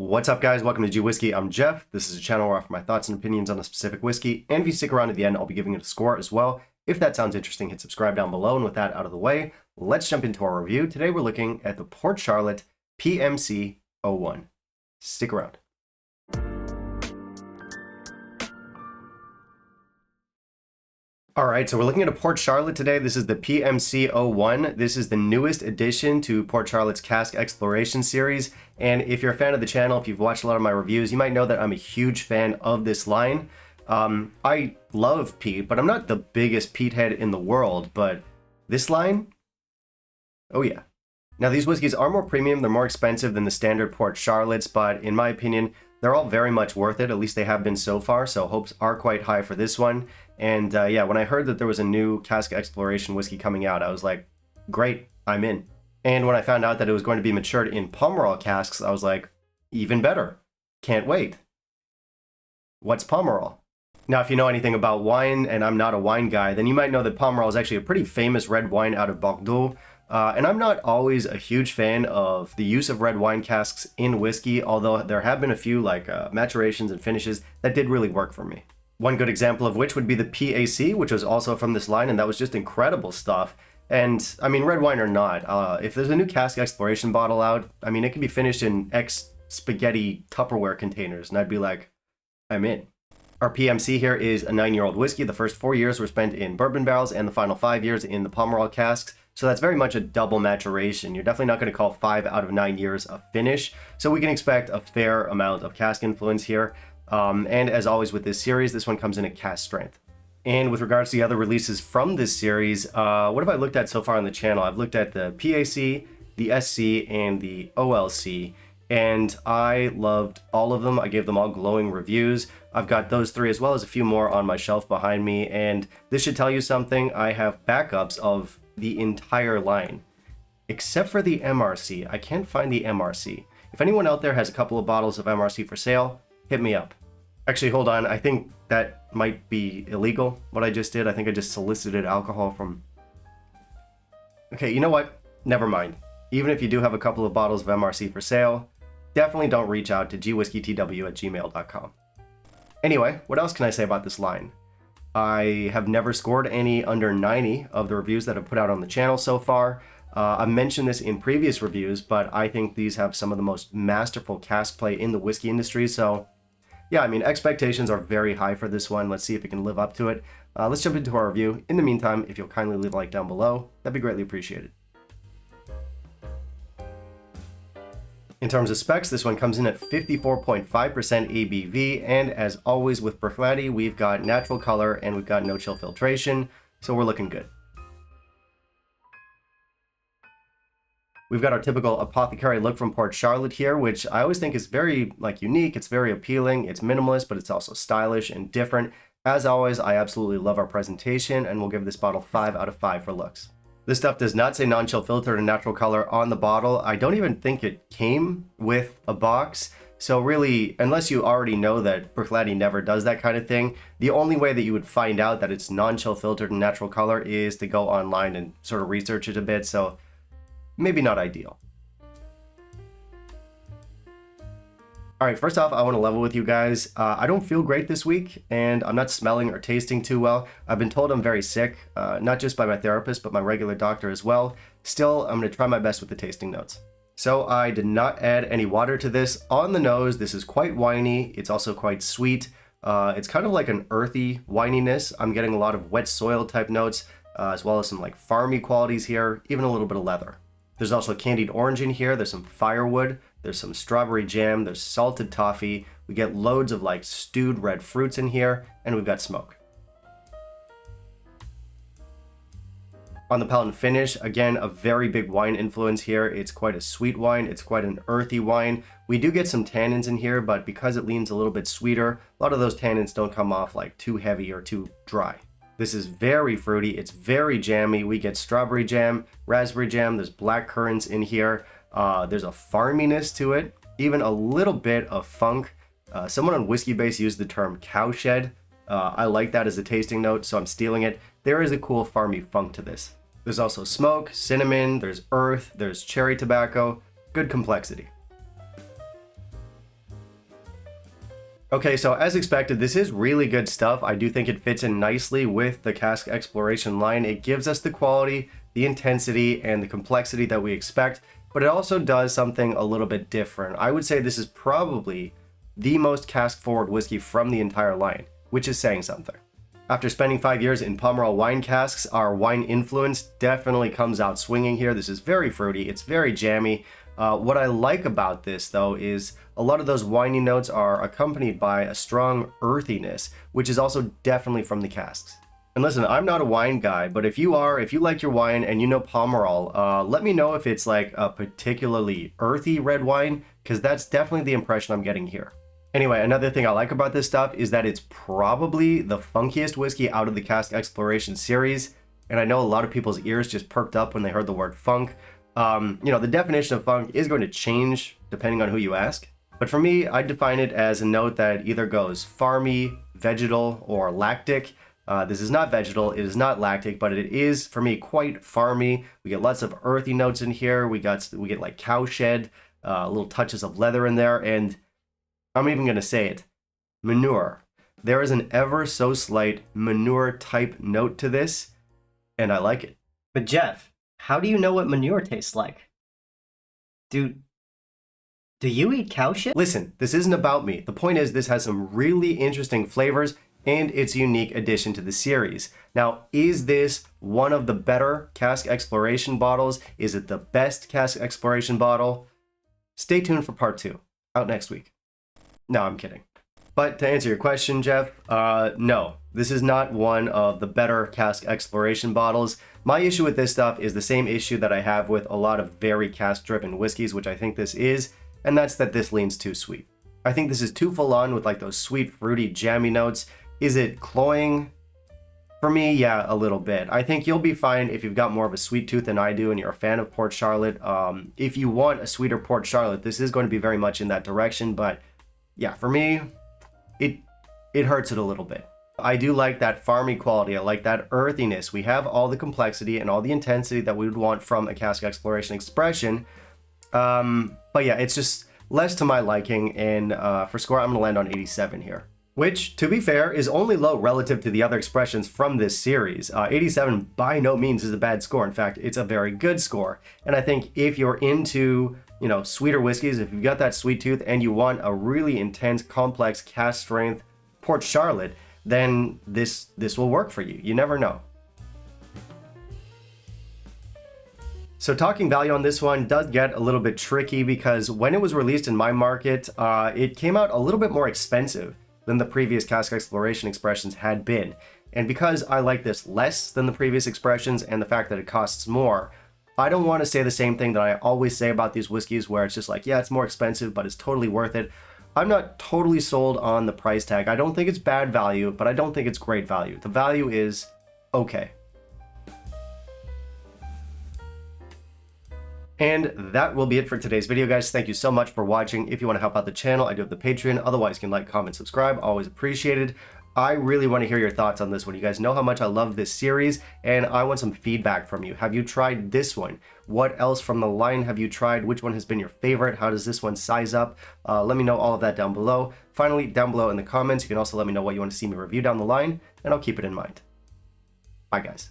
What's up, guys? Welcome to G Whiskey. I'm Jeff. This is a channel where I offer my thoughts and opinions on a specific whiskey, and if you stick around to the end, I'll be giving it a score as well. If that sounds interesting, hit subscribe down below, and with that out of the way, let's jump into our review. Today we're looking at the Port Charlotte PMC 01. Stick around. Alright, so we're looking at a Port Charlotte today. This is the PMC 01. This is the newest addition to Port Charlotte's Cask Exploration series. And if you're a fan of the channel, if you've watched a lot of my reviews, you might know that I'm a huge fan of this line. I love peat, but I'm not the biggest peat head in the world. But this line, oh yeah. Now these whiskeys are more premium, they're more expensive than the standard Port Charlottes, but in my opinion, they're all very much worth it. At least they have been so far, so hopes are quite high for this one. And yeah, when I heard that there was a new Cask Exploration whiskey coming out, I was like, great, I'm in. And when I found out that it was going to be matured in Pomerol casks, I was like, even better. Can't wait. What's Pomerol? Now, if you know anything about wine, and I'm not a wine guy, then you might know that Pomerol is actually a pretty famous red wine out of Bordeaux. And I'm not always a huge fan of the use of red wine casks in whiskey, although there have been a few like maturations and finishes that did really work for me. One good example of which would be the PAC, which was also from this line, and that was just incredible stuff. And I mean, red wine or not, if there's a new Cask Exploration bottle out, I mean, it can be finished in spaghetti Tupperware containers, and I'd be like, I'm in. Our PMC here is a 9-year-old whiskey. The first 4 years were spent in bourbon barrels, and the final 5 years in the Pomerol casks. So that's very much a double maturation. You're definitely not going to call 5 out of 9 years a finish. So we can expect a fair amount of cask influence here. And as always with this series, this one comes in at cask strength. And with regards to the other releases from this series, what have I looked at so far on the channel? I've looked at the PAC, the SC, and the OLC. And I loved all of them. I gave them all glowing reviews. I've got those 3 as well as a few more on my shelf behind me. And this should tell you something. I have backups of the entire line, except for the MRC. I can't find the MRC. If anyone out there has a couple of bottles of MRC for sale, hit me up. Actually, hold on. I think that might be illegal, what I just did. I think I just solicited alcohol from... Okay, you know what? Never mind. Even if you do have a couple of bottles of MRC for sale, definitely don't reach out to gwhiskytw@gmail.com. Anyway, what else can I say about this line? I have never scored any under 90 of the reviews that I've put out on the channel so far. I've mentioned this in previous reviews, but I think these have some of the most masterful cask play in the whiskey industry. So yeah, I mean, expectations are very high for this one. Let's see if it can live up to it. Let's jump into our review. In the meantime, if you'll kindly leave a like down below, that'd be greatly appreciated. In terms of specs, this one comes in at 54.5% ABV, and as always with Bruichladdich, we've got natural color and we've got no chill filtration, so we're looking good. We've got our typical apothecary look from Port Charlotte here, which I always think is very unique. It's very appealing. It's minimalist, but it's also stylish and different. As always, I absolutely love our presentation, and we'll give this bottle 5 out of 5 for looks. This stuff does not say non-chill filtered and natural color on the bottle. I don't even think it came with a box. So really, unless you already know that Bruichladdich never does that kind of thing, the only way that you would find out that it's non-chill filtered and natural color is to go online and sort of research it a bit. So maybe not ideal. All right, first off, I want to level with you guys. I don't feel great this week, and I'm not smelling or tasting too well. I've been told I'm very sick, not just by my therapist, but my regular doctor as well. Still, I'm going to try my best with the tasting notes. So I did not add any water to this. On the nose, this is quite winey. It's also quite sweet. It's kind of like an earthy wininess. I'm getting a lot of wet soil type notes, as well as some like farmy qualities here, even a little bit of leather. There's also candied orange in here. There's some firewood. There's some strawberry jam. There's salted toffee. We get loads of like stewed red fruits in here, and we've got smoke. On the palate and finish, again, a very big wine influence here. It's quite a sweet wine. It's quite an earthy wine. We do get some tannins in here, but because it leans a little bit sweeter, a lot of those tannins don't come off like too heavy or too dry. This is very fruity. It's very jammy. We get strawberry jam, raspberry jam. There's black currants in here. There's a farminess to it, even a little bit of funk. Someone on Whiskey Base used the term cowshed. I like that as a tasting note, so I'm stealing it. There is a cool farmy funk to this. There's also smoke, cinnamon, there's earth, there's cherry tobacco, good complexity. Okay, so as expected, this is really good stuff. I do think it fits in nicely with the Cask Exploration line. It gives us the quality, the intensity, and the complexity that we expect, but it also does something a little bit different. I would say this is probably the most cask-forward whiskey from the entire line, which is saying something. After spending 5 years in Pomerol wine casks, our wine influence definitely comes out swinging here. This is very fruity, it's very jammy. What I like about this, though, is a lot of those winey notes are accompanied by a strong earthiness, which is also definitely from the casks. And listen, I'm not a wine guy, but if you like your wine and you know Pomerol, let me know if it's like a particularly earthy red wine, because that's definitely the impression I'm getting here. Anyway, another thing I like about this stuff is that it's probably the funkiest whiskey out of the Cask Exploration series, and I know a lot of people's ears just perked up when they heard the word funk. The definition of funk is going to change depending on who you ask. But for me, I define it as a note that either goes farmy, vegetal, or lactic. This is not vegetal, it is not lactic, but it is, for me, quite farmy. We get lots of earthy notes in here. We get like cow shed, little touches of leather in there, and I'm even going to say it, manure. There is an ever so slight manure type note to this, and I like it. But Jeff, how do you know what manure tastes like? Do you eat cow shit? Listen, this isn't about me. The point is this has some really interesting flavors and it's a unique addition to the series. Now, is this one of the better Cask Exploration bottles? Is it the best Cask Exploration bottle? Stay tuned for part 2, out next week. No, I'm kidding. But to answer your question, Jeff, no, this is not one of the better Cask Exploration bottles. My issue with this stuff is the same issue that I have with a lot of very cask-driven whiskeys, which I think this is, and that's that this leans too sweet. I think this is too full on with like those sweet, fruity, jammy notes. Is it cloying? For me, yeah, a little bit. I think you'll be fine if you've got more of a sweet tooth than I do and you're a fan of Port Charlotte. If you want a sweeter Port Charlotte, this is going to be very much in that direction, but yeah, for me, it hurts it a little bit. I do like that farmy quality. I like that earthiness. We have all the complexity and all the intensity that we would want from a Cask Exploration expression. But yeah, it's just less to my liking. And for score, I'm going to land on 87 here. Which, to be fair, is only low relative to the other expressions from this series. 87 by no means is a bad score. In fact, it's a very good score. And I think if you're into sweeter whiskeys, if you've got that sweet tooth and you want a really intense, complex, cask strength Port Charlotte, then this will work for you. You never know. So talking value on this one does get a little bit tricky because when it was released in my market, it came out a little bit more expensive than the previous Cask Exploration expressions had been. And because I like this less than the previous expressions and the fact that it costs more, I don't want to say the same thing that I always say about these whiskeys where it's just like, yeah, it's more expensive, but it's totally worth it. I'm not totally sold on the price tag. I don't think it's bad value, but I don't think it's great value. The value is okay. And that will be it for today's video, guys. Thank you so much for watching. If you want to help out the channel, I do have the Patreon. Otherwise, you can like, comment, subscribe. Always appreciated. I really want to hear your thoughts on this one. You guys know how much I love this series, and I want some feedback from you. Have you tried this one? What else from the line have you tried? Which one has been your favorite? How does this one size up? Let me know all of that down below. Finally, down below in the comments, you can also let me know what you want to see me review down the line, and I'll keep it in mind. Bye, guys.